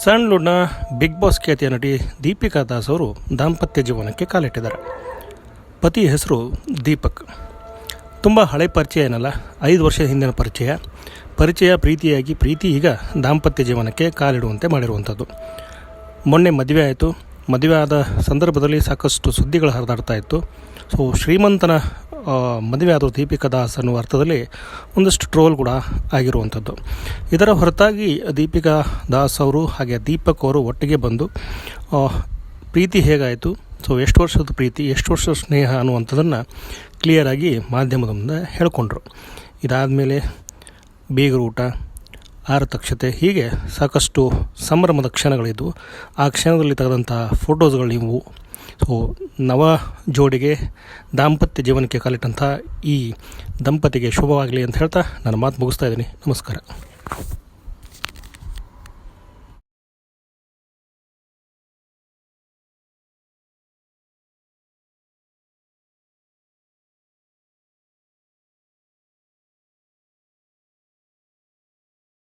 ಸ್ಯಾಂಡ್ಲ್ವುಡ್ನ big boss ಖ್ಯಾತಿಯ ನಟಿ ದೀಪಿಕಾ ದಾಸ್ ಅವರು ದಾಂಪತ್ಯ ಜೀವನಕ್ಕೆ ಕಾಲಿಟ್ಟಿದ್ದಾರೆ. ಪತಿ ಹೆಸರು ದೀಪಕ್. ತುಂಬ ಹಳೆ ಪರಿಚಯ ಏನಲ್ಲ, 5 ವರ್ಷ ಹಿಂದಿನ ಪರಿಚಯ ಪ್ರೀತಿಯಾಗಿ ಪ್ರೀತಿ ಈಗ ದಾಂಪತ್ಯ ಜೀವನಕ್ಕೆ ಕಾಲಿಡುವಂತೆ ಮಾಡಿರುವಂಥದ್ದು. ಮೊನ್ನೆ ಮದುವೆ ಆಯಿತು. ಮದುವೆ ಆದ ಸಂದರ್ಭದಲ್ಲಿ ಸಾಕಷ್ಟು ಸುದ್ದಿಗಳು ಹರಿದಾಡ್ತಾ ಇತ್ತು. ಸೊ ಶ್ರೀಮಂತನ ಮದುವೆ ಆದ ದೀಪಿಕಾ ದಾಸ್ ಅನ್ನುವ ಅರ್ಥದಲ್ಲಿ ಒಂದಷ್ಟು ಟ್ರೋಲ್ ಕೂಡ ಆಗಿರುವಂಥದ್ದು. ಇದರ ಹೊರತಾಗಿ ದೀಪಿಕಾ ದಾಸ್ ಅವರು ಹಾಗೆ ದೀಪಕ್ ಅವರು ಒಟ್ಟಿಗೆ ಬಂದು ಪ್ರೀತಿ ಹೇಗಾಯಿತು, ಸೊ ಎಷ್ಟು ವರ್ಷದ ಪ್ರೀತಿ, ಎಷ್ಟು ವರ್ಷದ ಸ್ನೇಹ ಅನ್ನುವಂಥದ್ದನ್ನು ಕ್ಲಿಯರಾಗಿ ಮಾಧ್ಯಮದ ಮುಂದೆ ಹೇಳ್ಕೊಂಡ್ರು. ಇದಾದಮೇಲೆ ಬೀಗರೂಟ, ಆರತಕ್ಷತೆ, ಹೀಗೆ ಸಾಕಷ್ಟು ಸಂಭ್ರಮದ ಕ್ಷಣಗಳಿದ್ದವು. ಆ ಕ್ಷಣದಲ್ಲಿ ತೆಗೆದಂಥ ಫೋಟೋಸ್ಗಳು ಇವು. ಸೊ ನವ ಜೋಡಿಗೆ ದಾಂಪತ್ಯ ಜೀವನಕ್ಕೆ ಕಾಲಿಟ್ಟಂಥ ಈ ದಂಪತಿಗೆ ಶುಭವಾಗಲಿ ಅಂತ ಹೇಳ್ತಾ ನನ್ನ ಮಾತು ಮುಗಿಸ್ತಾ ಇದ್ದೀನಿ. ನಮಸ್ಕಾರ.